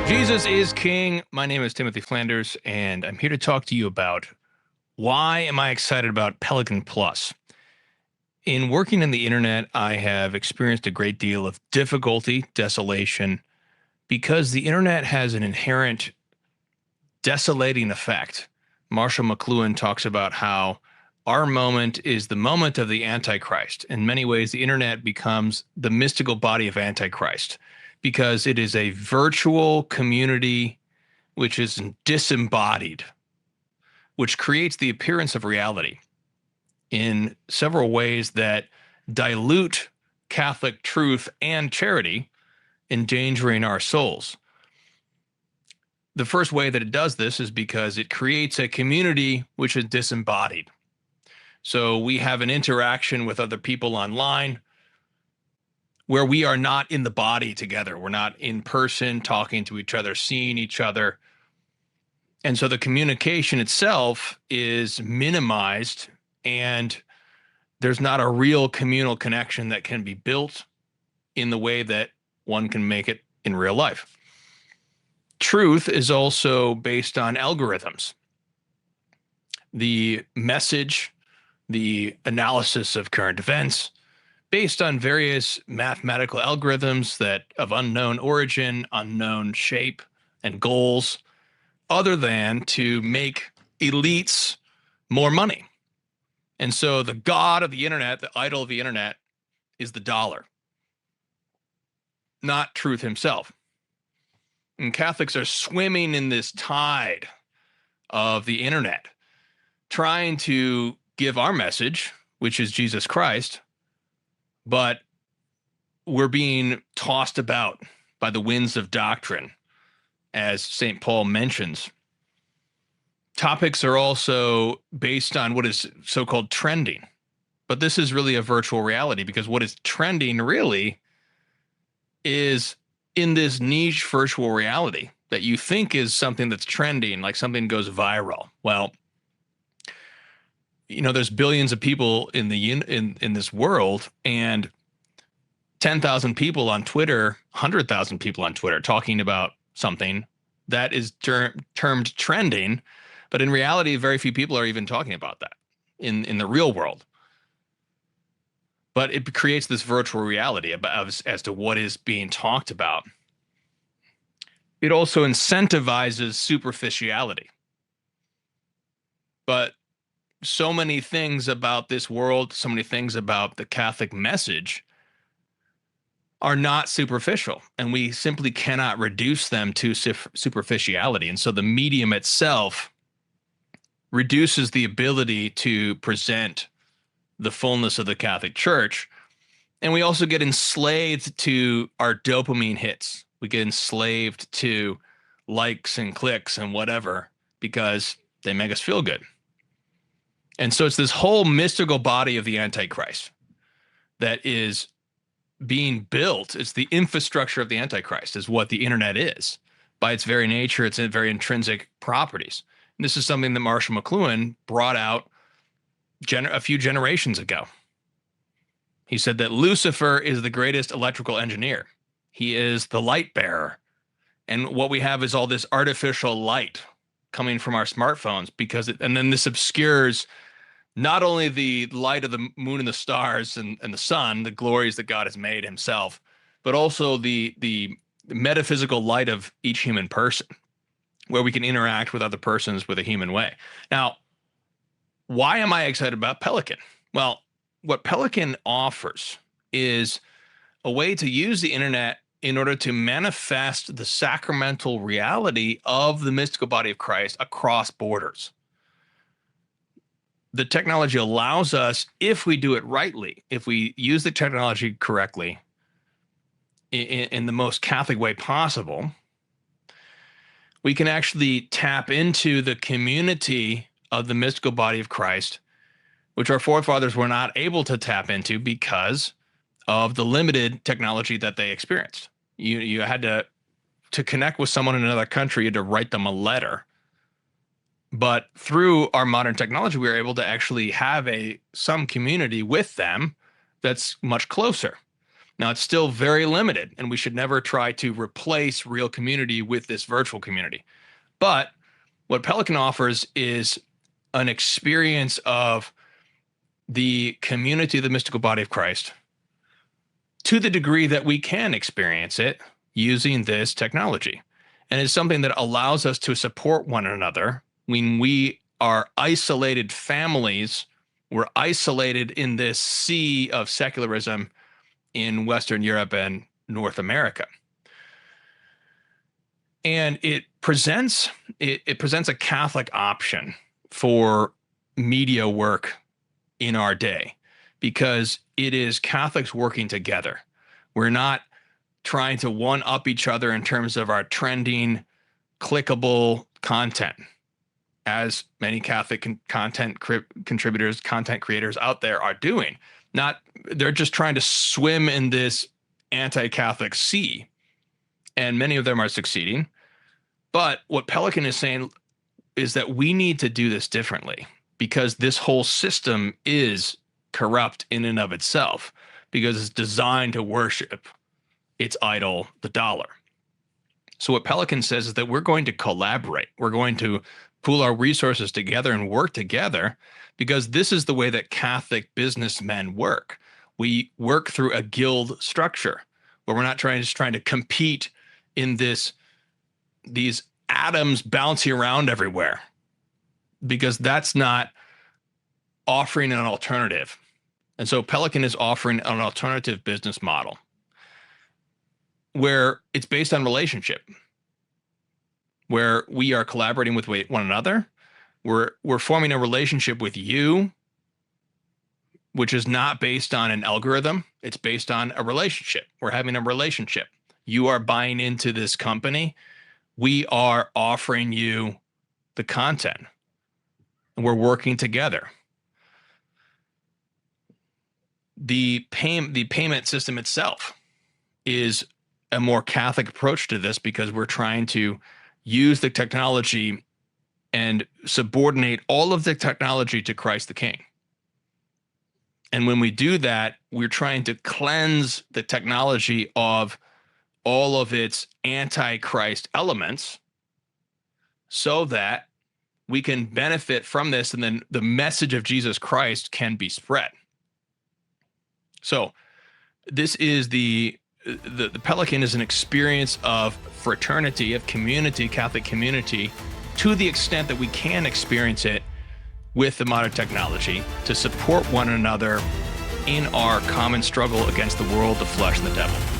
Jesus is King. My name is Timothy Flanders, and I'm here to talk to you about why am I excited about Pelican Plus. In working in the internet, I have experienced a great deal of difficulty, desolation, because the internet has an inherent desolating effect. Marshall McLuhan talks about how our moment is the moment of the Antichrist. In many ways, the internet becomes the mystical body of Antichrist because it is a virtual community which is disembodied, which creates the appearance of reality in several ways that dilute Catholic truth and charity, endangering our souls. The first way that it does this is because it creates a community which is disembodied. So we have an interaction with other people online where we are not in the body together. We're not in person talking to each other, seeing each other. And so the communication itself is minimized, and there's not a real communal connection that can be built in the way that one can make it in real life. Truth is also based on algorithms. The message, the analysis of current events, based on various mathematical algorithms that of unknown origin, unknown shape, and goals, other than to make elites more money. And so the god of the internet, the idol of the internet, is the dollar, not truth himself. And Catholics are swimming in this tide of the internet, trying to give our message, which is Jesus Christ, but we're being tossed about by the winds of doctrine, as St. Paul mentions. Topics are also based on what is so-called trending, but this is really a virtual reality, because what is trending really is in this niche virtual reality that you think is something that's trending, like something goes viral. Well, there's billions of people in this world, and 10,000 people on Twitter, 100,000 people on Twitter talking about something that is termed trending, but in reality, very few people are even talking about that in the real world. But it creates this virtual reality as to what is being talked about. It also incentivizes superficiality. But so many things about this world, so many things about the Catholic message are not superficial, and we simply cannot reduce them to superficiality. And so the medium itself reduces the ability to present the fullness of the Catholic Church. And we also get enslaved to our dopamine hits. We get enslaved to likes and clicks and whatever, because they make us feel good. And so it's this whole mystical body of the Antichrist that is being built. It's the infrastructure of the Antichrist, is what the internet is. By its very nature, its very intrinsic properties. And this is something that Marshall McLuhan brought out a few generations ago. He said that Lucifer is the greatest electrical engineer. He is the light bearer. And what we have is all this artificial light coming from our smartphones, and then this obscures not only the light of the moon and the stars and the sun, the glories that God has made himself, but also the metaphysical light of each human person, where we can interact with other persons with a human way. Now, why am I excited about Pelican? Well, what Pelican offers is a way to use the internet in order to manifest the sacramental reality of the mystical body of Christ across borders. The technology allows us, if we do it rightly, if we use the technology correctly, in the most Catholic way possible, we can actually tap into the community of the mystical body of Christ, which our forefathers were not able to tap into because of the limited technology that they experienced. You had to connect with someone in another country, you had to write them a letter. But through our modern technology, we were able to actually have some community with them that's much closer. Now, it's still very limited, and we should never try to replace real community with this virtual community. But what Pelican offers is an experience of the community of the mystical body of Christ to the degree that we can experience it using this technology. And it's something that allows us to support one another when we are isolated families. We're isolated in this sea of secularism in Western Europe and North America. And it presents a Catholic option for media work in our day, because it is Catholics working together. We're not trying to one-up each other in terms of our trending, clickable content, as many Catholic content creators out there are doing. They're just trying to swim in this anti-Catholic sea, and many of them are succeeding. But what Pelican is saying is that we need to do this differently, because this whole system is corrupt in and of itself, because it's designed to worship its idol, the dollar. So what Pelican says is that we're going to collaborate. We're going to pool our resources together and work together, because this is the way that Catholic businessmen work. We work through a guild structure where we're not trying to compete in these atoms bouncing around everywhere, because that's not offering an alternative. And so Pelican is offering an alternative business model where it's based on relationship, where we are collaborating with one another. We're forming a relationship with you, which is not based on an algorithm. It's based on a relationship. We're having a relationship. You are buying into this company. We are offering you the content, and we're working together. The payment system itself is a more Catholic approach to this, because we're trying to use the technology and subordinate all of the technology to Christ the King. And when we do that, we're trying to cleanse the technology of all of its anti-Christ elements so that we can benefit from this, and then the message of Jesus Christ can be spread. So this is the Pelican is an experience of fraternity, of community, Catholic community, to the extent that we can experience it with the modern technology to support one another in our common struggle against the world, the flesh, and the devil.